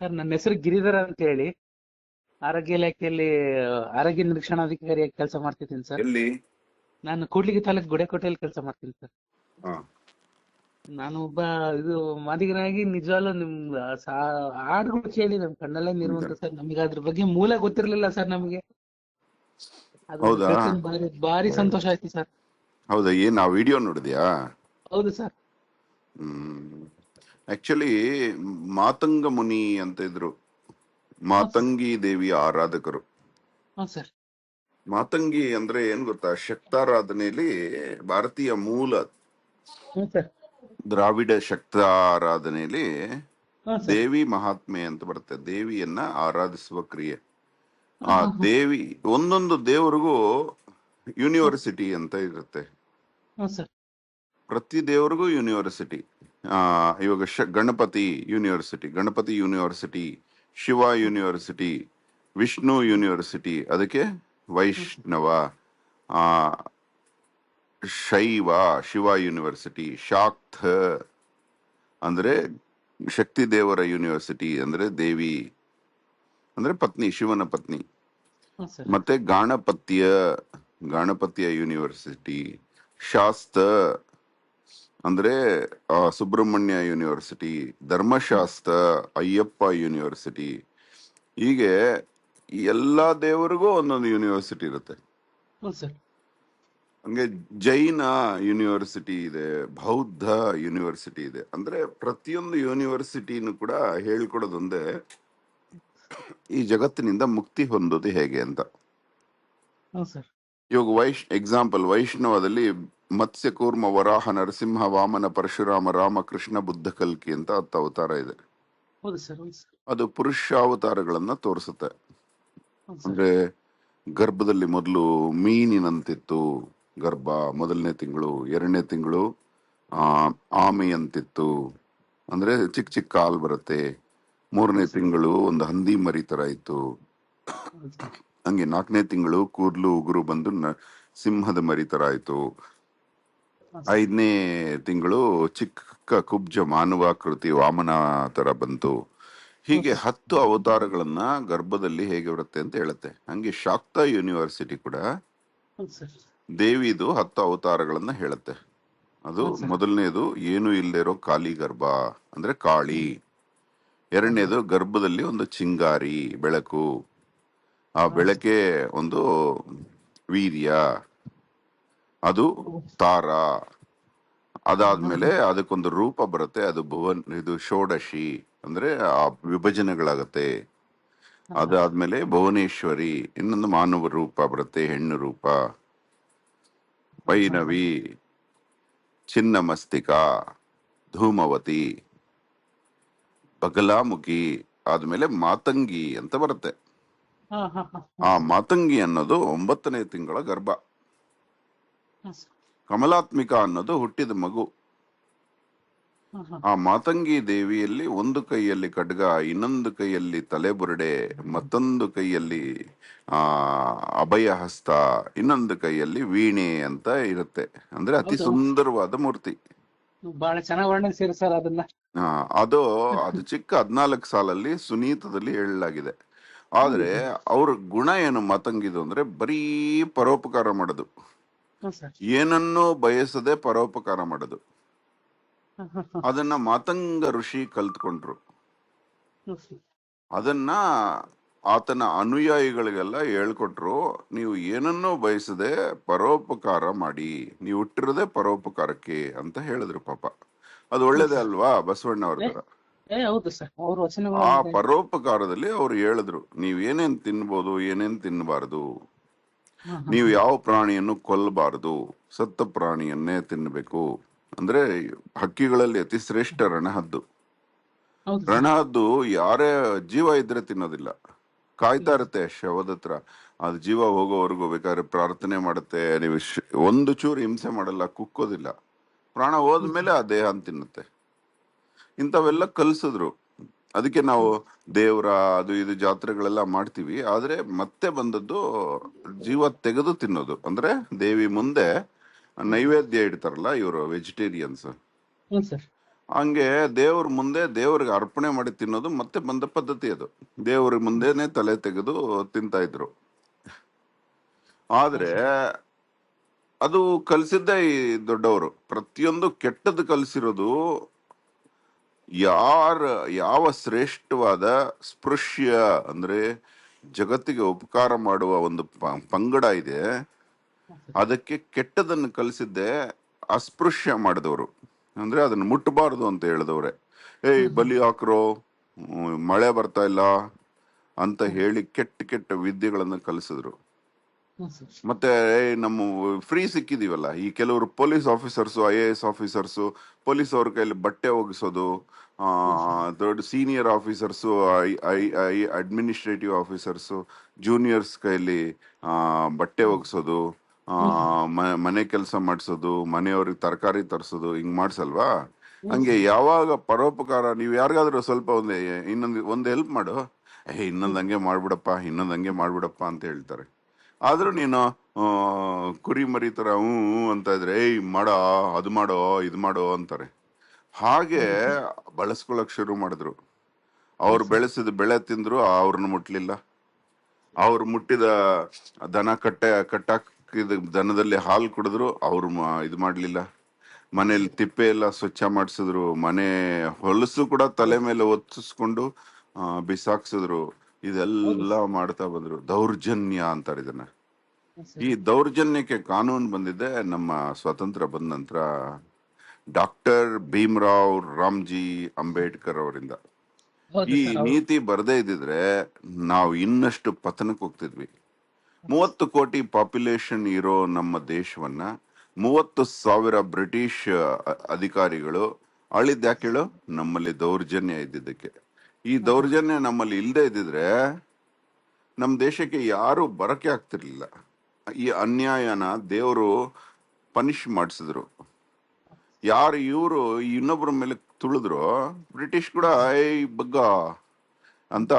Sir ನನ್ನ ಹೆಸರು ಗಿರಿಧರ ಅಂತ ಹೇಳಿ ಆರೋಗ್ಯ ಇಲಾಖೆಯಲ್ಲಿ ಆರೋಗ್ಯ ನಿರೀಕ್ಷಣಾಧಿಕಾರಿಯಾಗಿ ಕೆಲಸ ಮಾಡ್ತಿದ್ದೀನಿ ಸರ್. ಎಲ್ಲಿ? ನಾನು ಕೂಡ್ಲಿಗಿ ತಾಲೂಕು ಗುಡೇಕೋಟೆಯಲ್ಲಿ ಕೆಲಸ ಮಾಡ್ತೀನಿ ಸರ್. ಹಾ. ನಾನು ಒಬ್ಬ ಇದು ಮಾದಿಗನಾಗಿ ನಿಜವಾಗ್ಲೂ ನಿಮ್ ಹಾಡುಗಳು ಕೇಳಿ ನಮ್ ಕಣ್ಣಲ್ಲೇ ನೀರುವಂತ ಸರ್. ನಮಗೆ ಅದ್ರ ಬಗ್ಗೆ ಮೂಲ ಗೊತ್ತಿರ್ಲಿಲ್ಲ ಸರ್. ನಮಗೆ ಅದು ಹೌದಾ? ತಿಳ್ಕೊಂಡು ಭಾರಿ ಭಾರಿ ಸಂತೋಷ ಆಯ್ತು ಸರ್. ಹೌದಾ? ಏನ್ ಆ ವಿಡಿಯೋ ನೋಡಿದ್ಯಾ? ಹೌದು ಸರ್. ಆಕ್ಚುಲಿ ಮಾತಂಗ ಮುನಿ ಅಂತ ಇದ್ರು, ಮಾತಂಗಿ ದೇವಿಯ ಆರಾಧಕರು. ಹಾ ಸರ್. ಮಾತಂಗಿ ಅಂದ್ರೆ ಏನ್ ಗೊತ್ತಾ? ಶಕ್ತಾರಾಧನೆಯಲ್ಲಿ ಭಾರತೀಯ ಮೂಲ ಹ್ಞೂ ಸರ್. ದ್ರಾವಿಡ ಶಕ್ತಾರಾಧನೆಯಲ್ಲಿ ಹಾ ಸರ್. ದೇವಿ ಮಹಾತ್ಮೆ ಅಂತ ಬರುತ್ತೆ. ದೇವಿಯನ್ನ ಆರಾಧಿಸುವ ಕ್ರಿಯೆ. ಹಾ ಆ ಹಾ ಹಾ. ದೇವಿ, ಒಂದೊಂದು ದೇವರಿಗೂ ಯೂನಿವರ್ಸಿಟಿ ಅಂತ ಇರುತ್ತೆ. ಹ್ಞೂ ಸರ್. ಪ್ರತಿ ದೇವರಿಗೂ ಯೂನಿವರ್ಸಿಟಿ. ಇವಾಗ Ganapati university, Shiva university, Vishnu university, ಅದಕ್ಕೆ ವೈಷ್ಣವ, ಆ ಶೈವ ಶಿವ ಯೂನಿವರ್ಸಿಟಿ, ಶಾಕ್ತ ಅಂದ್ರೆ ಶಕ್ತಿ ದೇವರ ಯೂನಿವರ್ಸಿಟಿ, ಅಂದ್ರೆ ದೇವಿ ಅಂದ್ರೆ ಪತ್ನಿ, ಶಿವನ ಪತ್ನಿ. ಹಾ ಸರ್. ಮತ್ತೆ ಗಾಣಪತ್ಯ ಯೂನಿವರ್ಸಿಟಿ, ಶಾಸ್ತ ಅಂದ್ರೆ ಸುಬ್ರಹ್ಮಣ್ಯ ಯೂನಿವರ್ಸಿಟಿ, ಧರ್ಮಶಾಸ್ತ್ರ ಅಯ್ಯಪ್ಪ ಯೂನಿವರ್ಸಿಟಿ. ಹೀಗೆ ಎಲ್ಲಾ ದೇವರಿಗೂ ಒಂದೊಂದು ಯೂನಿವರ್ಸಿಟಿ ಇರುತ್ತೆ. ಹ್ಞೂ ಸರ್. ಹಂಗೆ ಜೈನ ಯೂನಿವರ್ಸಿಟಿ ಇದೆ, ಬೌದ್ಧ ಯೂನಿವರ್ಸಿಟಿ ಇದೆ. ಅಂದ್ರೆ ಪ್ರತಿಯೊಂದು ಯೂನಿವರ್ಸಿಟಿನೂ ಕೂಡ ಹೇಳ್ಕೊಡೋದೊಂದೇ, ಈ ಜಗತ್ತಿನಿಂದ ಮುಕ್ತಿ ಹೊಂದೋದು ಹೇಗೆ ಅಂತ. ಹ್ಞೂ ಸರ್. ಇವಾಗ ಎಕ್ಸಾಂಪಲ್, ವೈಷ್ಣವದಲ್ಲಿ ಮತ್ಸ್ಯ ಕೂರ್ಮ ವರಾಹ ನರಸಿಂಹ ವಾಮನ ಪರಶುರಾಮ ರಾಮ ಕೃಷ್ಣ ಬುದ್ಧ ಕಲ್ಕಿ ಅಂತ 10 ಅವತಾರ ಇದೆ. ಹೌದು ಸರ್. ಹೌದು ಸರ್. ಅದು ಪುರುಷಾವತಾರಗಳನ್ನ ತೋರಿಸುತ್ತೆ. ಹೌದು ಸರ್. ಅಂದ್ರೆ ಗರ್ಭದಲ್ಲಿ ಮೊದಲು ಮೀನಿನಂತಿತ್ತು ಗರ್ಭ, ಮೊದಲನೇ ತಿಂಗಳು. 2ನೇ ತಿಂಗಳು ಆಮೆಯಂತಿತ್ತು, ಅಂದ್ರೆ ಚಿಕ್ಕ ಚಿಕ್ಕ ಕಾಲ್ ಬರುತ್ತೆ. 3ನೇ ತಿಂಗಳು ಒಂದು ಹಂದಿ ಮರಿ ತರ ಇತ್ತು. ಹೌದು ಸರ್. ಹಂಗೆ 4ನೇ ತಿಂಗಳು ಕೂದಲು ಉಗುರು ಬಂದು ಸಿಂಹದ ಮರಿ ತರ ಆಯ್ತು. ಹಾ ಸರ್. 5ನೇ ತಿಂಗಳು ಚಿಕ್ಕ ಕುಬ್ಜ ಮಾನವಾಕೃತಿ ವಾಮನ ತರ ಬಂತು. ಹ್ಞೂ ಹೀಗೆ ಸರ್. 10 ಅವತಾರಗಳನ್ನ ಗರ್ಭದಲ್ಲಿ ಹೇಗೆ ಬರುತ್ತೆ ಅಂತ ಹೇಳುತ್ತೆ. ಹಂಗೆ ಶಾಕ್ತ ಯೂನಿವರ್ಸಿಟಿ ಕೂಡ ಹೌದು ಸರ್. ದೇವಿದು 10 ಅವತಾರಗಳನ್ನ ಹೇಳುತ್ತೆ. ಅದು ಹೌದು ಸರ್. ಮೊದಲನೇದು ಏನು ಇಲ್ಲದೆ ಇರೋ ಖಾಲಿ ಗರ್ಭ, ಅಂದ್ರೆ ಕಾಳಿ. ಹಾ ಹಾ. 2ನೇದು ಗರ್ಭದಲ್ಲಿ ಒಂದು ಚಿಂಗಾರಿ ಬೆಳಕು, ಆ ಹಾ ಸರ್. ಬೆಳಕೆ ಒಂದು ವೀರ್ಯ, ಅದು ತಾರ. ಅದಾದ್ಮೇಲೆ ಅದಕ್ಕೊಂದು ರೂಪ ಬರುತ್ತೆ, ಅದು ಇದು ಷೋಡಶಿ, ಅಂದ್ರೆ ಆ ವಿಭಜನೆಗಳಾಗತ್ತೆ. ಅದಾದ್ಮೇಲೆ ಭುವನೇಶ್ವರಿ, ಇನ್ನೊಂದು ಮಾನವ ರೂಪ ಬರುತ್ತೆ, ಹೆಣ್ಣು ರೂಪ. ವೈನವಿ, ಚಿನ್ನ ಮಸ್ತಿಕಾ, ಧೂಮವತಿ, ಬಗಲಾಮುಖಿ, ಆದ್ಮೇಲೆ ಮಾತಂಗಿ ಅಂತ ಬರುತ್ತೆ. ಹಾ ಹಾ ಹಾ. ಆ ಮಾತಂಗಿ ಅನ್ನೋದು 9ನೇ ತಿಂಗಳ ಗರ್ಭ. ಹಾ ಸರ್. ಕಮಲಾತ್ಮಿಕ ಅನ್ನೋದು ಹುಟ್ಟಿದ ಮಗು. ಹಾ ಹಾ. ಆ ಮಾತಂಗಿ ದೇವಿಯಲ್ಲಿ ಒಂದು ಕೈಯಲ್ಲಿ ಖಡ್ಗ, ಇನ್ನೊಂದು ಕೈಯಲ್ಲಿ ತಲೆಬುರುಡೆ, ಮತ್ತೊಂದು ಕೈಯಲ್ಲಿ ಆ ಅಭಯ ಹಸ್ತ, ಇನ್ನೊಂದು ಕೈಯಲ್ಲಿ ವೀಣೆ ಅಂತ ಇರುತ್ತೆ. ಅಂದ್ರೆ ಅತಿ ಹೌದು. ಸುಂದರವಾದ ಮೂರ್ತಿ. ಬಹಳ ಚೆನ್ನಾಗಿ ವರ್ಣಿಸಿರಿ ಸರ್ ಅದನ್ನ. ಆ, ಅದು ಅದು ಚಿಕ್ಕ 14 ಸಾಲಲ್ಲಿ ಸುನೀತದಲ್ಲಿ ಹೇಳಲಾಗಿದೆ. ಆದ್ರೆ ಹೌದು. ಅವ್ರ ಗುಣ ಏನು ಮಾತಂಗಿದು ಅಂದ್ರೆ ಬರೀ ಪರೋಪಕಾರ ಮಾಡೋದು, ಹ್ಞೂ ಸರ್. ಏನನ್ನೂ ಬಯಸದೆ ಪರೋಪಕಾರ ಮಾಡೋದು. ಹಾ ಹಾ ಹಾ. ಅದನ್ನ ಮಾತಂಗ ಋಷಿ ಕಲ್ತ್ಕೊಂಡ್ರು. ಹ್ಞೂ ಸರ್. ಅದನ್ನ ಆತನ ಅನುಯಾಯಿಗಳಿಗೆಲ್ಲ ಹೇಳ್ಕೊಟ್ರು. ನೀವು ಏನನ್ನೂ ಬಯಸದೆ ಪರೋಪಕಾರ ಮಾಡಿ, ನೀವು ಹುಟ್ಟಿರೋದೇ ಪರೋಪಕಾರಕ್ಕೆ ಅಂತ ಹೇಳಿದ್ರು. ಪಾಪ ಅದು ಹ್ಞೂ ಒಳ್ಳೇದೇ ಸರ್. ಅಲ್ವಾ? ಬಸವಣ್ಣ ಅವ್ರ ಏ ತರ. ಹೌದು ಸರ್. ಅವ್ರ ವಚನಗಳು ಆ ಹಂಗೆ. ಪರೋಪಕಾರದಲ್ಲಿ ಅವ್ರು ಹೇಳಿದ್ರು, ನೀವ್ ಏನೇನ್ ತಿನ್ಬೋದು, ಏನೇನ್ ತಿನ್ನಬಾರದು, ಹಾ ಹಾ ನೀವು ಹಾ. ಯಾವ ಪ್ರಾಣಿಯನ್ನು ಕೊಲ್ಲಬಾರದು, ಸತ್ತ ಪ್ರಾಣಿಯನ್ನೇ ತಿನ್ನಬೇಕು. ಅಂದ್ರೆ ಹಕ್ಕಿಗಳಲ್ಲಿ ಅತಿ ಶ್ರೇಷ್ಠ ರಣಹದ್ದು. ಹೌದು ಸರ್. ರಣಹದ್ದು ಯಾರೇ ಜೀವ ಇದ್ರೆ ತಿನ್ನೋದಿಲ್ಲ, ಕಾಯ್ತಾ ಇರುತ್ತೆ ಶವದ ಹತ್ರ. ಅದು ಜೀವ ಹೋಗೋವರೆಗೂ ಬೇಕಾದ್ರೆ ಪ್ರಾರ್ಥನೆ ಮಾಡುತ್ತೆ. ನೀವು ಒಂದು ಚೂರು ಹಿಂಸೆ ಮಾಡಲ್ಲ, ಕುಕ್ಕೋದಿಲ್ಲ. ಪ್ರಾಣ ಹೋದ್ಮೇಲೆ ಆ ದೇಹ ತಿನ್ನುತ್ತೆ. ಇಂಥವೆಲ್ಲ ಕಲ್ಸಿದ್ರು. ಅದಕ್ಕೆ ನಾವು ದೇವ್ರ ಅದು ಇದು ಜಾತ್ರೆಗಳೆಲ್ಲ ಮಾಡ್ತೀವಿ. ಆದ್ರೆ ಮತ್ತೆ ಬಂದದ್ದು ಜೀವ ತೆಗೆದು ತಿನ್ನೋದು. ಅಂದ್ರೆ ದೇವಿ ಮುಂದೆ ನೈವೇದ್ಯ ಇಡ್ತಾರಲ್ಲ ಇವರು ವೆಜಿಟೇರಿಯನ್ಸ್, ಹ್ಞೂ ಸರ್. ಹಂಗೆ ದೇವ್ರ ಮುಂದೆ ದೇವ್ರಿಗೆ ಅರ್ಪಣೆ ಮಾಡಿ ತಿನ್ನೋದು ಮತ್ತೆ ಬಂದ ಪದ್ಧತಿ ಅದು. ದೇವ್ರ ಮುಂದೆನೆ ತಲೆ ತೆಗೆದು ತಿಂತಾ ಇದ್ರು. ಆದ್ರೆ ಅದು ಕಲಿಸಿದ್ದೇ ಈ ದೊಡ್ಡವರು. ಪ್ರತಿಯೊಂದು ಕೆಟ್ಟದ್ದು ಕಲಿಸಿರೋದು ಯಾವ ಶ್ರೇಷ್ಠವಾದ ಸ್ಪೃಶ್ಯ ಅಂದ್ರೆ ಜಗತ್ತಿಗೆ ಉಪಕಾರ ಮಾಡುವ ಒಂದು ಪಂಗಡ ಇದೆ, ಅದಕ್ಕೆ ಕೆಟ್ಟದನ್ನು ಕಲಿಸಿದ್ದೆ ಅಸ್ಪೃಶ್ಯ ಮಾಡಿದವರು. ಅಂದ್ರೆ ಅದನ್ನ ಮುಟ್ಟಬಾರದು ಅಂತ ಹೇಳಿದವ್ರೆ. ಬಲಿ ಹಾಕ್ರೋ, ಮಳೆ ಬರ್ತಾ ಇಲ್ಲ ಅಂತ ಹೇಳಿ ಕೆಟ್ಟ ಕೆಟ್ಟ ವಿದ್ಯೆಗಳನ್ನ ಕಲಿಸಿದ್ರು. ಮತ್ತೆ ನಮ್ಮ ಫ್ರೀ ಸಿಕ್ಕಿದೀವಲ್ಲ, ಈ ಕೆಲವರು police officers, IAS officers, police ಅವ್ರ ಕೈಲಿ ಬಟ್ಟೆ ಒಗಿಸೋದು, ದೊಡ್ಡ senior officers, administrative officers juniors ಕೈಲಿ ಬಟ್ಟೆ ಒಗಿಸೋದು, ಮನೆ ಕೆಲಸ ಮಾಡಿಸೋದು, ಮನೆಯವ್ರಿಗೆ ತರಕಾರಿ ತರಿಸೋದು, ಹಿಂಗ್ ಮಾಡ್ಸಲ್ವಾ? ಹಂಗೆ ಯಾವಾಗ ಪರೋಪಕಾರ, ನೀವು ಯಾರಿಗಾದ್ರೂ ಸ್ವಲ್ಪ ಒಂದು ಹೆಲ್ಪ್ ಮಾಡು, ಇನ್ನೊಂದ್ ಹಂಗೆ ಮಾಡ್ಬಿಡಪ್ಪ ಅಂತ ಹೇಳ್ತಾರೆ. ಆದ್ರೂ ನೀನು ಕುರಿ ಮರಿ ತರ ಅಂತ ಇದ್ರೆ ಮಾಡೋ, ಅದು ಮಾಡೋ, ಇದು ಮಾಡೋ ಅಂತಾರೆ. ಹಾಗೆ ಬಳಸ್ಕೊಳಕ್ ಶುರು ಮಾಡಿದ್ರು. ಅವ್ರು ಬೆಳೆಸಿದ ಬೆಳೆ ತಿಂದ್ರು, ಅವ್ರನ್ನ ಮುಟ್ಲಿಲ್ಲ. ಅವ್ರು ಮುಟ್ಟಿದ ದನ ಕಟ್ಟಾಕಿದ ದನದಲ್ಲಿ ಹಾಲು ಕುಡಿದ್ರು, ಅವ್ರು ಇದು ಮಾಡ್ಲಿಲ್ಲ. ಮನೇಲಿ ತಿಪ್ಪೆ ಎಲ್ಲ ಸ್ವಚ್ಛ ಮಾಡಿಸಿದ್ರು, ಮನೆ ಹೊಲಸು ಕೂಡ ತಲೆ ಮೇಲೆ ಒತ್ತಿಸ್ಕೊಂಡು ಬಿಸಾಕ್ಸಿದ್ರು. ಇದೆಲ್ಲ ಮಾಡ್ತಾ ಬಂದ್ರು. ದೌರ್ಜನ್ಯ ಅಂತಾರೆ ಇದನ್ನ. ಈ ದೌರ್ಜನ್ಯಕ್ಕೆ ಕಾನೂನು ಬಂದಿದೆ ನಮ್ಮ ಸ್ವತಂತ್ರ ಬಂದ ನಂತರ, ಡಾಕ್ಟರ್ ಭೀಮರಾವ್ ರಾಮ್ಜಿ ಅಂಬೇಡ್ಕರ್ ಅವರಿಂದ. ಈ ನೀತಿ ಬರದೇ ಇದ್ದಿದ್ರೆ ನಾವು ಇನ್ನಷ್ಟು ಪತನಕ್ಕೆ ಹೋಗ್ತಿದ್ವಿ. 30 ಕೋಟಿ ಪಾಪ್ಯುಲೇಷನ್ ಇರೋ ನಮ್ಮ ದೇಶವನ್ನ 30,000 ಬ್ರಿಟಿಷ್ ಅಧಿಕಾರಿಗಳು ಆಳಿದ್ಯಾಕೆ ಹೇಳು? ನಮ್ಮಲ್ಲಿ ದೌರ್ಜನ್ಯ ಇದ್ದಿದ್ದಕ್ಕೆ. ಈ ದೌರ್ಜನ್ಯ ನಮ್ಮಲ್ಲಿ ಇಲ್ಲದೆ ಇದ್ದಿದ್ರೆ ನಮ್ಮ ದೇಶಕ್ಕೆ ಯಾರು ಬರಕೆ ಆಗ್ತಿರ್ಲಿಲ್ಲ. ಈ ಅನ್ಯಾಯನ ದೇವರು ಪನಿಷ್ ಮಾಡಿಸಿದ್ರು. ಯಾರು ಇವರು ಇನ್ನೊಬ್ಬರ ಮೇಲೆ ತುಳಿದ್ರು, ಬ್ರಿಟಿಷ್ ಕೂಡ ಬಗ್ಗ ಅಂತ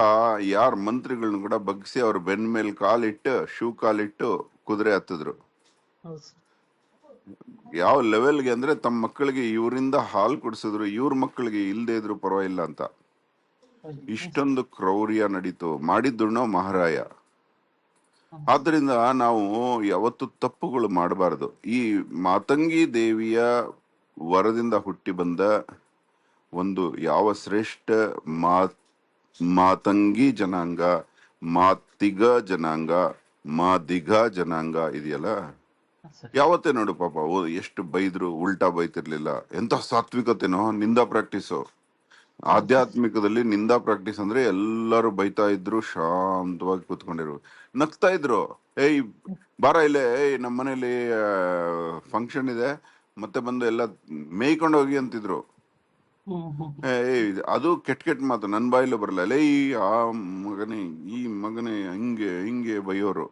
ಯಾರ ಮಂತ್ರಿಗಳನ್ನ ಕೂಡ ಬಗ್ಗಿಸಿ ಅವ್ರ ಬೆನ್ ಮೇಲೆ ಕಾಲಿಟ್ಟು, ಶೂ ಕಾಲಿಟ್ಟು ಕುದುರೆ ಹತ್ತಿದ್ರು. ಯಾವ ಲೆವೆಲ್ಗೆ ಅಂದ್ರೆ ತಮ್ಮ ಮಕ್ಕಳಿಗೆ ಇವರಿಂದ ಹಾಲು ಕುಡಿಸಿದ್ರು, ಇವ್ರ ಮಕ್ಕಳಿಗೆ ಇಲ್ದೇ ಇದ್ರು ಪರವಾಗಿಲ್ಲ ಅಂತ. ಇಷ್ಟೊಂದು ಕ್ರೌರ್ಯ ನಡೀತು. ಮಾಡಿದ್ದುಣ್ಣೋ ಮಹಾರಾಯ. ಆದ್ರಿಂದ ನಾವು ಯಾವತ್ತು ತಪ್ಪುಗಳು ಮಾಡಬಾರದು. ಈ ಮಾತಂಗಿ ದೇವಿಯ ವರದಿಂದ ಹುಟ್ಟಿ ಬಂದ ಒಂದು ಯಾವ ಶ್ರೇಷ್ಠ ಮಾತಂಗಿ ಜನಾಂಗ, ಮಾತಿಗ ಜನಾಂಗ, ಮಾದಿಗ ಜನಾಂಗ ಇದೆಯಲ್ಲ, ಯಾವತ್ತೇ ನೋಡು ಪಾಪ ಎಷ್ಟು ಬೈದ್ರು ಉಲ್ಟಾ ಬೈತಿರ್ಲಿಲ್ಲ. ಎಂತ ಸಾತ್ವಿಕತೆನೋ. ನಿಂದಾ ಪ್ರಾಕ್ಟೀಸು. ಆಧ್ಯಾತ್ಮಿಕದಲ್ಲಿ ನಿಂದಾ ಪ್ರಾಕ್ಟೀಸ್ ಅಂದ್ರೆ ಎಲ್ಲರೂ ಬೈತಾ ಇದ್ರು, ಶಾಂತವಾಗಿ ಕೂತ್ಕೊಂಡಿರು, ನಗ್ತಾ ಇದ್ರು. ಬಾರ ಇಲ್ಲೇ, ನಮ್ಮ ಮನೇಲಿ ಫಂಕ್ಷನ್ ಇದೆ, ಮತ್ತೆ ಬಂದು ಎಲ್ಲ ಮೇಯ್ಕೊಂಡು ಹೋಗಿ ಅಂತಿದ್ರು. ಅದು ಕೆಟ್ಟ ಮಾತು ನನ್ ಬಾಯಿಲು ಬರಲ್ಲ. ಆ ಮಗನೇ, ಈ ಮಗನೇ, ಹಿಂಗೆ ಬೈಯೋರು.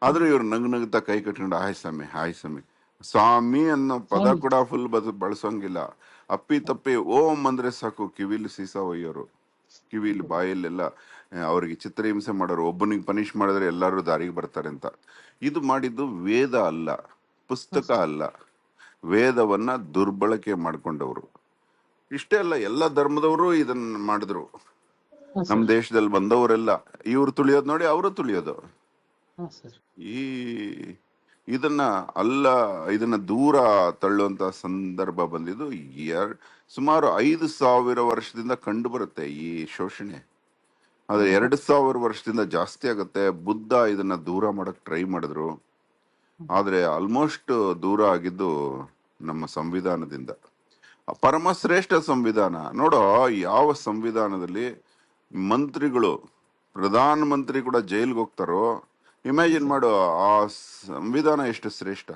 ಆದ್ರೂ ಇವ್ರು ನಗ್ತಾ ಕೈ ಕಟ್ಕೊಂಡು ಹಾಯ್ ಸ್ವಾಮಿ ಸ್ವಾಮಿ ಅನ್ನೋ ಪದ ಕೂಡ ಫುಲ್ ಬಳಸೋಂಗಿಲ್ಲ. ಅಪ್ಪಿ ತಪ್ಪಿ ಓಂ ಅಂದ್ರೆ ಸಾಕು, ಕಿವಿಲಿ ಸೀಸಾ ಒಯ್ಯೋರು, ಕಿವಿಲಿ ಬಾಯಲ್ಲೆಲ್ಲ ಅವ್ರಿಗೆ ಚಿತ್ರಹಿಂಸೆ ಮಾಡೋರು. ಒಬ್ಬನಿಗೆ ಪನಿಷ್ ಮಾಡಿದ್ರೆ ಎಲ್ಲರೂ ದಾರಿಗೆ ಬರ್ತಾರೆ ಅಂತ. ಇದು ಮಾಡಿದ್ದು ವೇದ ಅಲ್ಲ, ಪುಸ್ತಕ ಅಲ್ಲ, ವೇದವನ್ನ ದುರ್ಬಳಕೆ ಮಾಡ್ಕೊಂಡವರು. ಇಷ್ಟೇ ಅಲ್ಲ, ಎಲ್ಲ ಧರ್ಮದವರು ಇದನ್ನ ಮಾಡಿದ್ರು. ನಮ್ ದೇಶದಲ್ಲಿ ಬಂದವರೆಲ್ಲ ಇವ್ರು ತುಳಿಯೋದು ನೋಡಿ ಅವರು ತುಳಿಯೋದು. ಇದನ್ನ ದೂರ ತಳ್ಳುವಂತ ಸಂದರ್ಭ ಬಂದಿದ್ದು ಸುಮಾರು 5,000 ವರ್ಷದಿಂದ ಕಂಡು ಬರುತ್ತೆ ಈ ಶೋಷಣೆ. ಆದ್ರೆ 2,000 ವರ್ಷದಿಂದ ಜಾಸ್ತಿ ಆಗುತ್ತೆ. ಬುದ್ಧ ಇದನ್ನ ದೂರ ಮಾಡಕ್ ಟ್ರೈ ಮಾಡಿದ್ರು, ಆದ್ರೆ ಆಲ್ಮೋಸ್ಟ್ ದೂರ ಆಗಿದ್ದು ನಮ್ಮ ಸಂವಿಧಾನದಿಂದ. ಪರಮಶ್ರೇಷ್ಠ ಸಂವಿಧಾನ ನೋಡೋ. ಯಾವ ಸಂವಿಧಾನದಲ್ಲಿ ಮಂತ್ರಿಗಳು, ಪ್ರಧಾನ ಮಂತ್ರಿ ಕೂಡ ಜೈಲ್ಗೆ ಹೋಗ್ತಾರೋ, ಇಮ್ಯಾಜಿನ್ ಮಾಡು ಆ ಸಂವಿಧಾನ ಎಷ್ಟು ಶ್ರೇಷ್ಠ.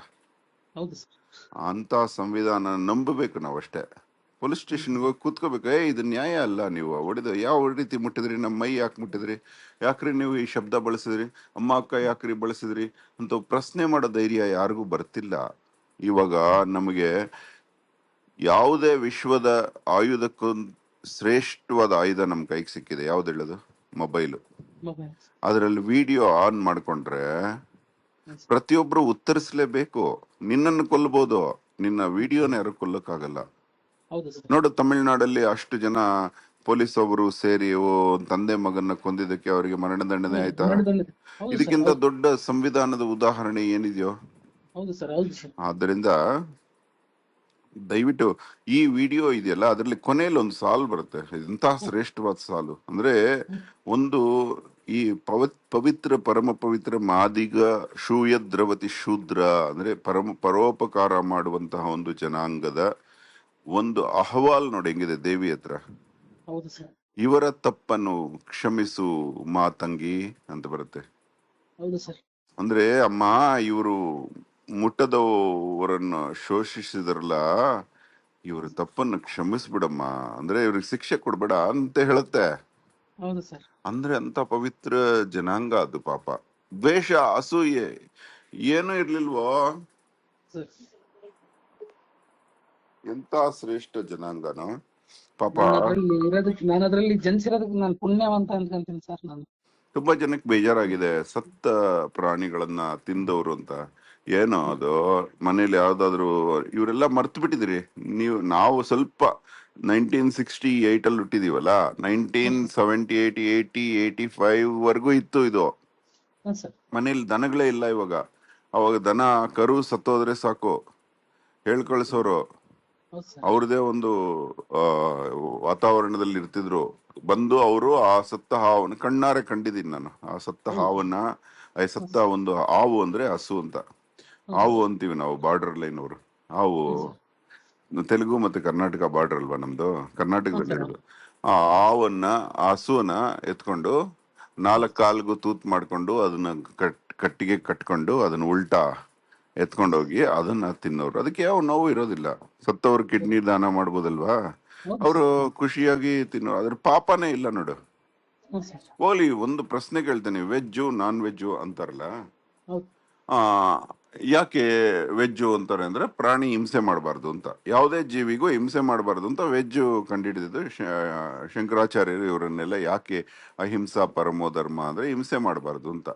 ಅಂತ ಸಂವಿಧಾನ ನಂಬಬೇಕು ನಾವಷ್ಟೇ. ಪೊಲೀಸ್ ಸ್ಟೇಷನ್ಗೆ ಹೋಗಿ ಕೂತ್ಕೋಬೇಕು. ಇದು ನ್ಯಾಯ ಅಲ್ಲ, ನೀವು ಹೊಡೆದು ಯಾವ ರೀತಿ ಮುಟ್ಟಿದ್ರಿ, ನಮ್ಮ ಮೈ ಯಾಕೆ ಮುಟ್ಟಿದ್ರಿ, ಯಾಕ್ರಿ ನೀವು ಈ ಶಬ್ದ ಬಳಸಿದ್ರಿ, ಅಮ್ಮ ಅಕ್ಕ ಯಾಕ್ರಿ ಬಳಸಿದ್ರಿ ಅಂತ ಪ್ರಶ್ನೆ ಮಾಡೋ ಧೈರ್ಯ ಯಾರಿಗೂ ಬರ್ತಿಲ್ಲ. ಇವಾಗ ನಮಗೆ ಯಾವುದೇ ವಿಶ್ವದ ಆಯುಧಕ್ಕೂ ಶ್ರೇಷ್ಠವಾದ ಆಯುಧ ನಮ್ ಕೈಗೆ ಸಿಕ್ಕಿದೆ. ಯಾವ್ದು ಹೇಳೋದು? ಮೊಬೈಲು. ಅದರಲ್ಲಿ ವಿಡಿಯೋ ಆನ್ ಮಾಡ್ಕೊಂಡ್ರೆ ಪ್ರತಿಯೊಬ್ರು ಉತ್ತರಿಸಲೇಬೇಕು. ನಿನ್ನನ್ನು ಕೊಲ್ಲಬಹುದು, ನಿನ್ನ ವಿಡಿಯೋನ ಯಾರು ಕೊಲ್ಲಕ್ಕಾಗಲ್ಲ. ಹೌದು ಸರ್. ನೋಡು, ತಮಿಳ್ನಾಡಲ್ಲಿ ಅಷ್ಟು ಜನ ಪೊಲೀಸ್ ಒಬ್ರು ಸೇರಿ ತಂದೆ ಮಗನ್ನ ಕೊಂದಿದ್ದಕ್ಕೆ ಅವರಿಗೆ ಮರಣದಂಡನೆ ಹೌದು, ಆಯ್ತಾ? ಮರಣದಂಡ. ಹೌದು ಸರ್. ಇದಕ್ಕಿಂತ ಹೌದು. ದೊಡ್ಡ ಸಂವಿಧಾನದ ಉದಾಹರಣೆ ಏನಿದೆಯೋ? ಹೌದು ಸರ್. ಹೌದು ಸರ್. ಆದ್ದರಿಂದ ದಯವಿಟ್ಟು ಈ ವಿಡಿಯೋ ಇದೆಯಲ್ಲ, ಅದರಲ್ಲಿ ಕೊನೆಯಲ್ಲಿ ಒಂದು ಸಾಲು ಬರುತ್ತೆ, ಎಂತಹ ಶ್ರೇಷ್ಠವಾದ ಸಾಲು ಅಂದ್ರೆ, ಒಂದು ಈ ಪವಿತ್ರ ಪರಮ ಪವಿತ್ರ ಮಾದಿಗ ಶೂಯ ದ್ರವತಿ ಶೂದ್ರ ಅಂದ್ರೆ ಪರೋಪಕಾರ ಮಾಡುವಂತಹ ಒಂದು ಜನಾಂಗದ ಒಂದು ಅಹವಾಲ್ ನೋಡಿ ಹೆಂಗಿದೆ ದೇವಿ ಹತ್ರ. ಹೌದು ಸರ್. ಇವರ ತಪ್ಪನ್ನು ಕ್ಷಮಿಸು ಮಾತಂಗಿ ಅಂತ ಬರುತ್ತೆ. ಹೌದು ಸರ್. ಅಂದ್ರೆ, ಅಮ್ಮ, ಇವರು ಮುಟ್ಟದವರನ್ನು ಶೋಷಿಸಿದ್ರಲ್ಲ, ಇವ್ರ ತಪ್ಪನ್ನು ಕ್ಷಮಿಸ್ಬಿಡಮ್ಮ, ಅಂದ್ರೆ ಇವ್ರಿಗೆ ಶಿಕ್ಷೆ ಕೊಡ್ಬೇಡ ಅಂತ ಹೇಳುತ್ತೆ. ಹೌದು ಸರ್. ಅಂದ್ರೆ ಅಂತ ಪವಿತ್ರ ಜನಾಂಗ ಅದು. ಪಾಪ, ದ್ವೇಷ, ಅಸೂಯೆ ಏನೂ ಇರ್ಲಿಲ್ವೋ? ಸರ್, ಎಂತ ಶ್ರೇಷ್ಠ ಜನಾಂಗನೋ ಪಾಪ. ನಾನು ಅದ್ರಲ್ಲಿ ಜನಿಸಿರೋದಕ್ಕೆ ನಾನು ಪುಣ್ಯವಂತ ಅನ್ಕೊಂತೀನಿ ಸರ್. ನಾನು ತುಂಬಾ ಜನಕ್ಕೆ ಬೇಜಾರಾಗಿದೆ, ಸತ್ತ ಪ್ರಾಣಿಗಳನ್ನ ತಿಂದವರು ಅಂತ. ಏನೋ ಅದು, ಮನೇಲಿ ಯಾವ್ದಾದ್ರು ಇವರೆಲ್ಲ ಮರ್ತು ಬಿಟ್ಟಿದಿರಿ ನೀವು. ನಾವು ಸ್ವಲ್ಪ 1968 ಅಲ್ಲಿ ಹುಟ್ಟಿದೀವಲ್ಲ, 1978 85 ವರ್ಗೂ ಇತ್ತು ಇದು. ಮನೇಲಿ ದನಗಳೇ ಇಲ್ಲ ಇವಾಗ. ಅವಾಗ ದನ ಕರು ಸತ್ತೋದ್ರೆ ಸಾಕು, ಹೇಳ್ಕಳ್ಸೋರು. ಅವ್ರದೇ ಒಂದು ವಾತಾವರಣದಲ್ಲಿ ಇರ್ತಿದ್ರು. ಬಂದು ಅವರು ಆ ಸತ್ತ ಹಾವನ್ನ ಕಣ್ಣಾರೆ ಕಂಡಿದ್ದೀನಿ ನಾನು. ಆ ಸತ್ತ ಹಾವನ್ನ, ಸತ್ತ ಒಂದು ಹಾವು ಅಂದ್ರೆ ಹಸು ಅಂತ, ಹಾವು ಅಂತೀವಿ ನಾವು ಬಾರ್ಡರ್ ಲೈನ್ ಅವರು. ಹಾವು ತೆಲುಗು ಮತ್ತೆ ಕರ್ನಾಟಕ ಬಾರ್ಡರ್ ಅಲ್ವಾ ನಮ್ದು, ಕರ್ನಾಟಕದಲ್ಲಿ ಇರೋದು. ಆ ಹಾವನ್ನ, ಆ ಹಸುವನ್ನ ಎತ್ಕೊಂಡು 4 ಕಾಲ್ಗೂ ತೂತ್ ಮಾಡ್ಕೊಂಡು ಅದನ್ನ ಕಟ್ಟಿಗೆ ಕಟ್ಕೊಂಡು ಅದನ್ನ ಉಲ್ಟಾ ಎತ್ಕೊಂಡೋಗಿ ಅದನ್ನ ತಿನ್ನೋರು. ಅದಕ್ಕೆ ಯಾವ ನೋವು ಇರೋದಿಲ್ಲ. ಸತ್ತವ್ರ ಕಿಡ್ನಿ ದಾನ ಮಾಡ್ಬೋದಲ್ವಾ, ಅವರು ಖುಷಿಯಾಗಿ ತಿನ್ನೋ, ಅದ್ರ ಪಾಪನೇ ಇಲ್ಲ ನೋಡು. ಹೋಗ್ಲಿ, ಒಂದು ಪ್ರಶ್ನೆ ಕೇಳ್ತೇನೆ, ವೆಜ್ಜು ನಾನ್ ವೆಜ್ಜು ಅಂತಾರಲ್ಲ, ಯಾಕೆ ವೆಜ್ಜು ಅಂತಾರೆ ಅಂದ್ರೆ ಪ್ರಾಣಿ ಹಿಂಸೆ ಮಾಡಬಾರ್ದು ಅಂತ, ಯಾವುದೇ ಜೀವಿಗೂ ಹಿಂಸೆ ಮಾಡಬಾರ್ದು ಅಂತ ವೆಜ್ಜು ಕಂಡುಹಿಡಿದಿದ್ದು ಶಂಕರಾಚಾರ್ಯರು. ಇವರನ್ನೆಲ್ಲ ಯಾಕೆ ಅಹಿಂಸಾ ಪರಮೋ ಧರ್ಮ ಅಂದ್ರೆ ಹಿಂಸೆ ಮಾಡಬಾರ್ದು ಅಂತ.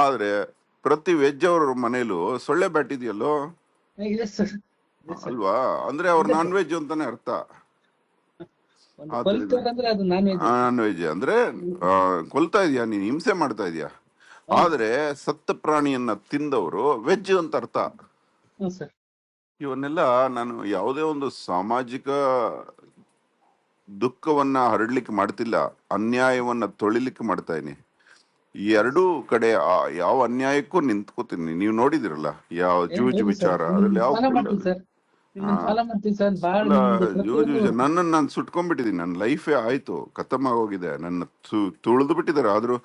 ಆದ್ರೆ ಪ್ರತಿ ವೆಜ್ ಅವ್ರ ಮನೇಲೂ ಸೊಳ್ಳೆ ಬ್ಯಾಟ್ ಇದೆಯಲ್ಲೋ ಅಲ್ವಾ, ಅಂದ್ರೆ ಅವ್ರು ನಾನ್ ವೆಜ್ ಅಂತಾನೆ ಅರ್ಥ. ನಾನ್ ವೆಜ್ ಅಂದ್ರೆ ಕೊಲ್ತಾ ಇದೀಯಾ ನೀನ್, ಹಿಂಸೆ ಮಾಡ್ತಾ ಇದೀಯಾ. ಆದ್ರೆ ಸತ್ತ ಪ್ರಾಣಿಯನ್ನ ತಿಂದವರು ವೆಜ್ ಅಂತ ಅರ್ಥ. ಇವನ್ನೆಲ್ಲ ನಾನು ಯಾವುದೇ ಒಂದು ಸಾಮಾಜಿಕ ದುಃಖವನ್ನ ಹರಡ್ಲಿಕ್ಕೆ ಮಾಡ್ತಿಲ್ಲ, ಅನ್ಯಾಯವನ್ನ ತೊಳಿಲಿಕ್ಕೆ ಮಾಡ್ತಾ ಇದೀನಿ. ಈ ಎರಡೂ ಕಡೆ ಯಾವ ಅನ್ಯಾಯಕ್ಕೂ ನಿಂತ್ಕೋತೀನಿ. ನೀವು ನೋಡಿದಿರಲ್ಲ ಯಾವ ಜೂಜು ವಿಚಾರ, ಅದ್ರಲ್ಲಿ ಯಾವ ಜೂಜು ನನ್ನನ್ನು ನಾನು ಸುಟ್ಕೊಂಡ್ಬಿಟ್ಟಿದೀನಿ. ನನ್ನ ಲೈಫೇ ಆಯ್ತು, ಖತಮ್ ಆಗೋಗಿದೆ, ನನ್ನ ತುಳಿದು ಬಿಟ್ಟಿದ್ದಾರೆ. ಆದ್ರೂ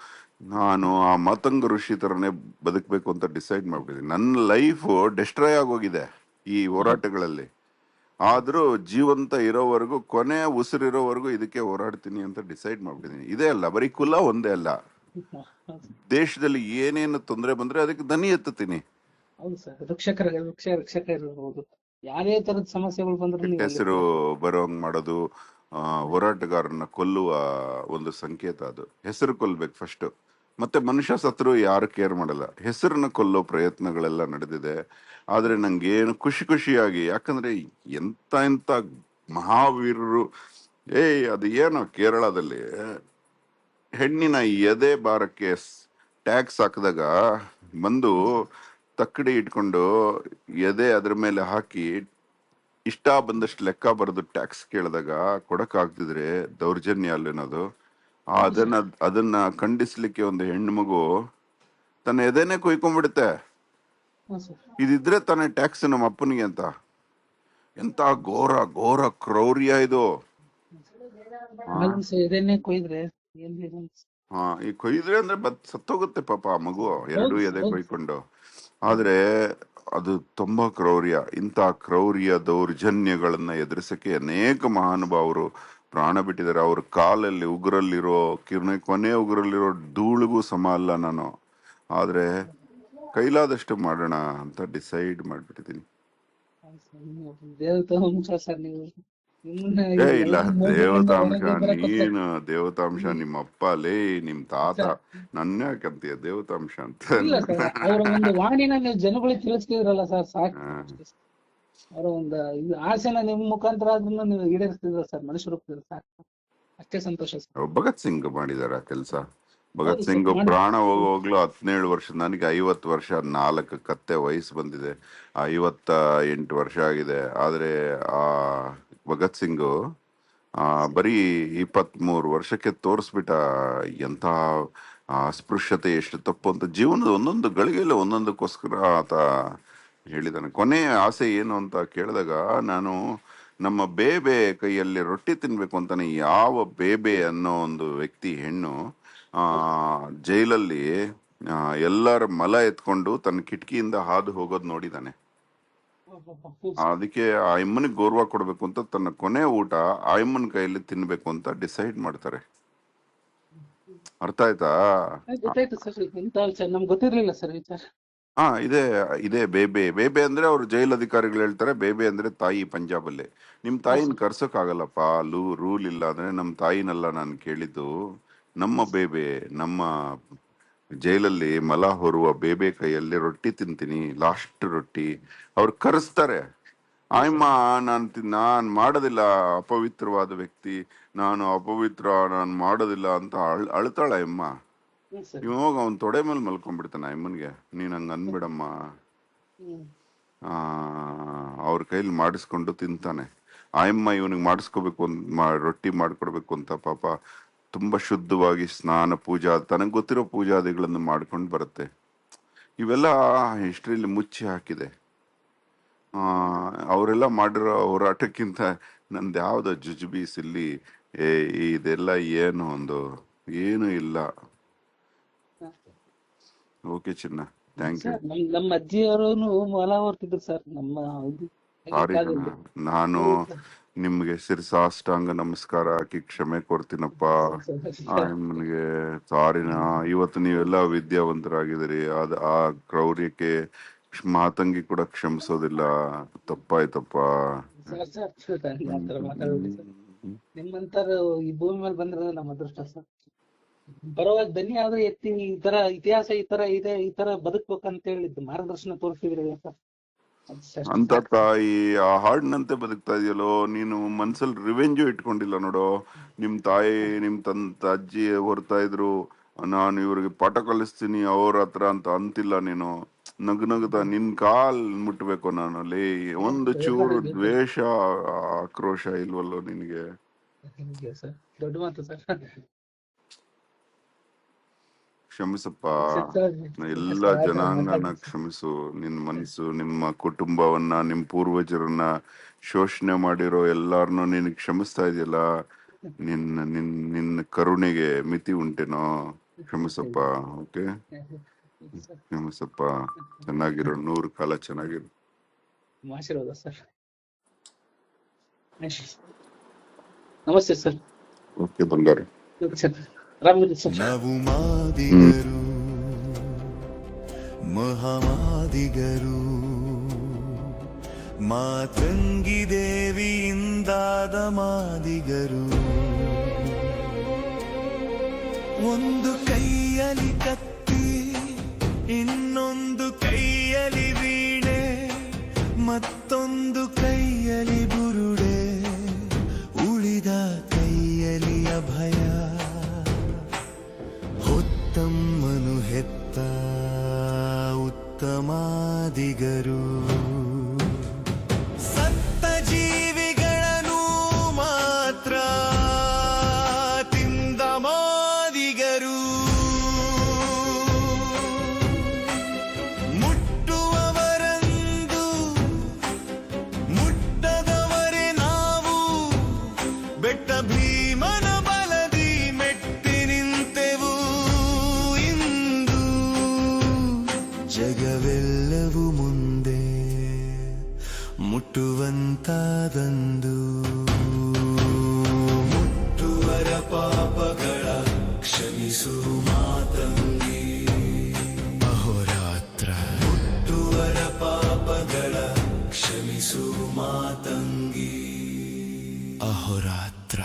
ನಾನು ಆ ಮತಂಗ ಋಷಿ ತರನೇ ಬದುಕಬೇಕು ಅಂತ ಡಿಸೈಡ್ ಮಾಡ್ಬಿಟ್ಟಿದ್ದೀನಿ. ನನ್ನ ಲೈಫ್ ಡೆಸ್ಟ್ರಾಯ್ ಆಗೋಗಿದೆ ಈ ಹೋರಾಟಗಳಲ್ಲಿ. ಆದ್ರೂ ಜೀವಂತ ಇರೋವರೆಗೂ, ಕೊನೆ ಉಸಿರಿರೋವರೆಗೂ ಇದಕ್ಕೆ ಹೋರಾಡ್ತೀನಿ ಅಂತ ಡಿಸೈಡ್ ಮಾಡ್ಬಿಟ್ಟಿದ್ದೀನಿ. ಇದೇ ಅಲ್ಲ, ಬರೀ ಕುಲ ಒಂದೇ ಅಲ್ಲ, ದೇಶದಲ್ಲಿ ಏನೇನು ತೊಂದರೆ ಬಂದ್ರೆ ಅದಕ್ಕೆ ದನಿ ಎತ್ತುತ್ತೀನಿ. ಯಾರೇ ತರದ ಸಮಸ್ಯೆಗಳು ಬಂದ್ರು ಹೆಸರು ಬರೋಂಗ್ ಮಾಡೋದು ಹೋರಾಟಗಾರನ್ನ ಕೊಲ್ಲುವ ಒಂದು ಸಂಕೇತ. ಅದು ಹೆಸರು ಕೊಲ್ಬೇಕು ಫಸ್ಟ್, ಮತ್ತೆ ಮನುಷ್ಯ ಸತ್ರು ಯಾರು ಕೇರ್ ಮಾಡಲ್ಲ. ಹೆಸರನ್ನ ಕೊಲ್ಲೋ ಪ್ರಯತ್ನಗಳೆಲ್ಲ ನಡೆದಿದೆ. ಆದ್ರೆ ನಂಗೇನು ಖುಷಿಯಾಗಿ, ಯಾಕಂದ್ರೆ ಎಂತ ಮಹಾವೀರರು. ಅದು ಏನೋ ಕೇರಳದಲ್ಲಿ ಹೆಣ್ಣಿನ ಎದೆ ಭಾರಕ್ಕೆ ಟ್ಯಾಕ್ಸ್ ಹಾಕಿದಾಗ ಬಂದು ತಕ್ಕಡಿ ಇಟ್ಕೊಂಡು ಎದೆ ಅದ್ರ ಮೇಲೆ ಹಾಕಿ ಇಷ್ಟ ಬಂದಷ್ಟು ಲೆಕ್ಕ ಬರೆದು ಟ್ಯಾಕ್ಸ್ ಕೇಳಿದಾಗ ಕೊಡಕ್ ಆಗ್ತಿದ್ರೆ ದೌರ್ಜನ್ಯ ಅಲ್ಲೇನದು. ಅದನ್ನ ಖಂಡಿಸ್ಲಿಕ್ಕೆ ಒಂದು ಹೆಣ್ಣು ಮಗು ತನ್ನ ಎದೆನೆ ಕೊಯ್ಕೊಂಡ್ಬಿಡುತ್ತೆ. ಇದಿದ್ರೆ ತಾನೇ ಟ್ಯಾಕ್ಸ್ ನಮ್ಮ ಅಪ್ಪನಿಗೆ ಅಂತ. ಎಂತ ಘೋರ ಘೋರ ಕ್ರೌರ್ಯ ಇದು. ಈ ಕೊಯ್ದ್ರೆ ಅಂದ್ರೆ ಸತ್ತೋಗುತ್ತೆ ಪಾಪ ಆ ಮಗು, ಎರಡು ಎದೆ ಕೊಯ್ಕೊಂಡು. ಆದ್ರೆ ಅದು ತುಂಬಾ ಕ್ರೌರ್ಯ. ಇಂಥ ಕ್ರೌರ್ಯ ದೌರ್ಜನ್ಯಗಳನ್ನ ಎದುರಿಸಕ್ಕೆ ಅನೇಕ ಮಹಾನುಭಾವರು ಪ್ರಾಣ ಬಿಟ್ಟಿದ್ದಾರೆ. ಅವ್ರ ಕಾಲಲ್ಲಿ ಉಗುರಲ್ಲಿರೋ ಕೊನೆ ಉಗುರಲ್ಲಿರೋ ಧೂಳಿಗೂ ಸಮ ಅಲ್ಲ ನಾನು. ಆದ್ರೆ ಕೈಲಾದಷ್ಟು ಮಾಡೋಣ ಅಂತ ಡಿಸೈಡ್ ಮಾಡ್ಬಿಟ್ಟಿದ್ದೀನಿ. ಇಲ್ಲ, ದೇವತಾಂಶ ನೀನು, ದೇವತಾಂಶ ನಿಮ್ಮ ಅಪ್ಪ ಲೇ, ನಿಮ್ ತಾತ. ನನ್ನ ಯಾಕಂತೀಯ ದೇವತಾಂಶ ಅಂತ? ಜನಗಳಿಗೆ ತಿಳಿಸ್ತಿದ್ರಲ್ಲ ಸರ್, ಸಾಕು. ಅವರ ಒಂದು ಇದು ಆಸೆನ ನಿಮ್ಮ ಮುಖಾಂತರ ಅದನ್ನ ನೀವು ಈಡೇರಿಸ್ತಿದ್ರ ಸರ್, ಮನುಷ್ಯ ರೂಪದಲ್ಲಿ ಸಾಕು, ಅಷ್ಟೇ ಸಂತೋಷ ಸರ್. ಭಗತ್ ಸಿಂಗ್ ಮಾಡಿದಾರ ಕೆಲಸ. ಭಗತ್ ಹೌದು ಸಿಂಗ್ ಸರ್, ಮಾಡಿ. ಪ್ರಾಣ ಹೋಗುವಾಗ್ಲೂ 17 ವರ್ಷ, ನನಗೆ 50 ವರ್ಷ 4 ಕತ್ತೆ ವಯಸ್ಸು ಬಂದಿದೆ, 58 ವರ್ಷ ಆಗಿದೆ. ಆದ್ರೆ ಆ ಭಗತ್ ಸಿಂಗು ಬರೀ 23 ವರ್ಷಕ್ಕೆ ತೋರಿಸ್ಬಿಟ್ಟ ಎಂತ ಅಸ್ಪೃಶ್ಯತೆ ಎಷ್ಟು ತಪ್ಪು ಅಂತ. ಜೀವನದ ಒಂದೊಂದು ಗಳಿಗೆಲ್ಲ ಒಂದೊಂದಕ್ಕೋಸ್ಕರ ಆತ ಹೇಳಿದಾನೆ. ಕೊನೆ ಆಸೆ ಏನು ಅಂತ ಕೇಳಿದಾಗ, ನಾನು ನಮ್ಮ ಬೇಬೆ ಕೈಯಲ್ಲಿ ರೊಟ್ಟಿ ತಿನ್ಬೇಕು ಅಂತಾನೆ. ಯಾವ ಬೇಬೆ ಅನ್ನೋ ಒಂದು ವ್ಯಕ್ತಿ ಹೆಣ್ಣು ಜೈಲಲ್ಲಿ ಎಲ್ಲರ ಮಲ ಎತ್ಕೊಂಡು ತನ್ನ ಕಿಟಕಿಯಿಂದ ಹಾದು ಹೋಗೋದು ನೋಡಿದಾನೆ. ಅದಕ್ಕೆ ಆ ಅಮ್ಮನಿಗೆ ಗೌರವ ಕೊಡ್ಬೇಕು ಅಂತ ತನ್ನ ಕೊನೆ ಊಟ ಆ ಅಮ್ಮನ ಕೈಯಲ್ಲಿ ತಿನ್ಬೇಕು ಅಂತ ಡಿಸೈಡ್ ಮಾಡ್ತಾರೆ. ಅರ್ಥ ಆಯ್ತಾ? ಗೊತ್ತಾಯ್ತು ಸರ್, ಇಂತ ವಿಚಾರ ನಮ್ಗೆ ಗೊತ್ತಿರ್ಲಿಲ್ಲ ಸರ್ ವಿಚಾರ. ಇದೇ ಇದೇ ಬೇಬೆ. ಬೇಬೆ ಅಂದ್ರೆ ಅವ್ರು ಜೈಲ್ ಅಧಿಕಾರಿಗಳು ಹೇಳ್ತಾರೆ, ಬೇಬೆ ಅಂದ್ರೆ ತಾಯಿ ಪಂಜಾಬಲ್ಲಿ. ನಿಮ್ ತಾಯಿನ ಕರ್ಸೋಕ್ ಆಗಲ್ಲಪ್ಪ, ರೂಲ್ ಇಲ್ಲ. ಅಂದ್ರೆ ನಮ್ ತಾಯಿನಲ್ಲ ನಾನು ಕೇಳಿದ್ದು, ನಮ್ಮ ಬೇಬೆ, ನಮ್ಮ ಜೈಲಲ್ಲಿ ಮಲ ಹೊರುವ ಬೇಬೆ ಕೈಯಲ್ಲಿ ರೊಟ್ಟಿ ತಿಂತೀನಿ, ಲಾಸ್ಟ್ ರೊಟ್ಟಿ. ಅವ್ರು ಕರೆಸ್ತಾರೆ. ಆಯಮ್ಮ ನಾನ್ ಮಾಡೋದಿಲ್ಲ, ಅಪವಿತ್ರವಾದ ವ್ಯಕ್ತಿ ನಾನು, ಅಪವಿತ್ರ, ನಾನು ಮಾಡೋದಿಲ್ಲ ಅಂತ ಅಳ್ತಾಳ ಅಮ್ಮ. ಇವಾಗ ಅವ್ನ್ ತೊಡೆ ಮೇಲೆ ಮಲ್ಕೊಂಡ್ಬಿಡ್ತಾನ ಅಮ್ಮನ್ಗೆ, ನೀನ್ ಹಂಗ ಅನ್ಬಿಡಮ್ಮ. ಅವ್ರ ಕೈಲಿ ಮಾಡಿಸ್ಕೊಂಡು ತಿಂತಾನೆ. ಆಯಮ್ಮ ಇವನಿಗೆ ಮಾಡಿಸ್ಕೋಬೇಕು ಅಂತ, ರೊಟ್ಟಿ ಮಾಡ್ಕೊಡ್ಬೇಕು ಅಂತ ಪಾಪ ತುಂಬಾ ಶುದ್ಧವಾಗಿ ಸ್ನಾನ, ಪೂಜಾ, ತನಗ್ ಗೊತ್ತಿರೋ ಪೂಜಾದಿಗಳನ್ನು ಮಾಡ್ಕೊಂಡು ಬರುತ್ತೆ. ಇವೆಲ್ಲ ಹಿಸ್ಟ್ರಿಲಿ ಮುಚ್ಚಿ ಹಾಕಿದೆ. ಅವರೆಲ್ಲ ಮಾಡಿರೋ ಹೋರಾಟಕ್ಕಿಂತ ನಂದು ಯಾವ್ದೋ ಜುಜುಬೀಸ್ ಇಲ್ಲಿ ಇದೆಲ್ಲ ಏನು ಇಲ್ಲ. ಓಕೆ ಚಿನ್ನ, ಥ್ಯಾಂಕ್ ಯು. ನಮ್ಮ ಅಜ್ಜಿಯವರು ಮೊಲ ಹೊರ್ತಿದ್ರು ಸರ್ ನಮ್ಮ ಸಾರಿ ಚಿನ್ನ, ನಾನು ನಿಮ್ಗೆ ಶಿರಸಾಷ್ಟಾಂಗ ನಮಸ್ಕಾರ ಹಾಕಿ ಕ್ಷಮೆ ಕೊಡ್ತೀನಪ್ಪ. ನಿಮ್ಗೆ ಸಾರಿನ. ಇವತ್ತು ನೀವೆಲ್ಲ ವಿದ್ಯಾವಂತರಾಗಿದ್ದೀರಿ, ಆ ಕ್ರೌರ್ಯಕ್ಕೆ ಮಾತಂಗಿ ಕೂಡ ಕ್ಷಮಿಸೋದಿಲ್ಲ. ತಪ್ಪಾಯ್ತಪ್ಪ. ನಿಮ್ಮಂತರ ಈ ಭೂಮಿ ಮೇಲೆ ಬಂದ್ರೆ ನಮ್ಮ ಅದೃಷ್ಟ ಸರ್. ಪರವಾಗಿ ಧನ್ಯ ಆದ್ರೆ ಎತ್ತಿ ಈ ತರ ಇತಿಹಾಸ ಈ ತರ ಇದೆ, ಈ ತರ ಬದುಕ್ಬೇಕಂತ ಹೇಳಿದ್ದು ಮಾರ್ಗದರ್ಶನ ತೋರಿಸಿದ್ರಿ ಸರ್. ಅಂತ ತಾಯಿ ಆ ಹಾಡಿನಂತೆ ಬದುಕ್ತಾ ಇದೆಯಲ್ಲೋ ನೀನು. ಮನ್ಸಲ್ಲಿ ರಿವೆಂಜು ಇಟ್ಕೊಂಡಿಲ್ಲ ನೋಡೋ. ನಿಮ್ ತಾಯಿ, ನಿಮ್ ಅಜ್ಜಿ ಹೊರ್ತಾ ಇದ್ರು, ನಾನು ಇವ್ರಿಗೆ ಪಾಠ ಕಲಿಸ್ತೀನಿ ಅವ್ರ ಹತ್ರ ಅಂತ ಅಂತಿಲ್ಲ ನೀನು. ನಗನಗದ ನಿನ್ ಕಾಲ್ ಮುಟ್ಬೇಕು ನಾನು. ಲೇ, ಒಂದು ಚೂರು ದ್ವೇಷ, ಆಕ್ರೋಶ ಇಲ್ವಲ್ಲೋ ನಿನ್ಗೆ? ದೊಡ್ಡ ಮಾತು ಸರ್. ಕ್ಷಮಿಸಪ್ಪ, ಎಲ್ಲ ಜನಾಂಗನ ಕ್ಷಮಿಸು. ನಿನ್ ಮನಸ್ಸು, ನಿಮ್ಮ ಕುಟುಂಬವನ್ನ, ನಿಮ್ ಪೂರ್ವಜರನ್ನ ಶೋಷಣೆ ಮಾಡಿರೋ ಎಲ್ಲಾರನ್ನು ನೀನು ಕ್ಷಮಿಸ್ತಾ ಇದೆಯಲ್ಲ. ನಿನ್ನ ಕರುಣೆಗೆ ಮಿತಿ ಉಂಟೇನೋ? ಕ್ಷಮಿಸಪ್ಪ. ಓಕೆ, ಕ್ಷಮಿಸಪ್ಪ. ಚೆನ್ನಾಗಿರೋ, 100 ಕಾಲ ಚೆನ್ನಾಗಿರೋ. ಆಶೀರ್ವಾದ ಸರ್. ನಮಸ್ತೆ ಸರ್. ಓಕೆ ಬಂಗಾರ. ನಾವು ಮಾದಿಗರು, ಮಹಾಮಾದಿಗರು, ಮಾತಂಗಿ ದೇವಿಯಿಂದಾದ ಮಾದಿಗರು. ಒಂದು ಕೈಯಲ್ಲಿ ಕತ್ತಿ, ಇನ್ನೊಂದು ಕೈಯಲ್ಲಿ ವೀಣೆ, ಮತ್ತೊಂದು ಕೈಯಲ್ಲಿ ಬುರುಡೆ, ಉಳಿದ ಕೈಯಲ್ಲಿ ಅಭಯ. ಹೊತ್ತಮ್ಮನು ಹೆತ್ತ ಉತ್ತಮಾದಿಗರು. ಸತ್ತ ಜೀವಿಗಳನ್ನು ಮಾತ್ರ ತಿಂದ ಮಾದಿಗರು. ಮುಟ್ಟುವವರಂದು ಮುಟ್ಟದವರೇ ನಾವು. ಬೆಟ್ಟ ಭೀಮನ ಬಲದಿ ಮೆಟ್ಟಿ ನಿಂತೆವು ಇಂದು. ಜಗವೆಲ್ಲವೂ ಮುಂದೆ ಮುಟ್ಟುವಂತಾದಂದು. ಮುಟ್ಟುವರ ಪಾಪಗಳ ಕ್ಷಮಿಸು ಮಾತಂಗಿ. ಅಹೋರಾತ್ರ. ಮುಟ್ಟುವರ ಪಾಪಗಳ ಕ್ಷಮಿಸು ಮಾತಂಗಿ. ಅಹೋರಾತ್ರ.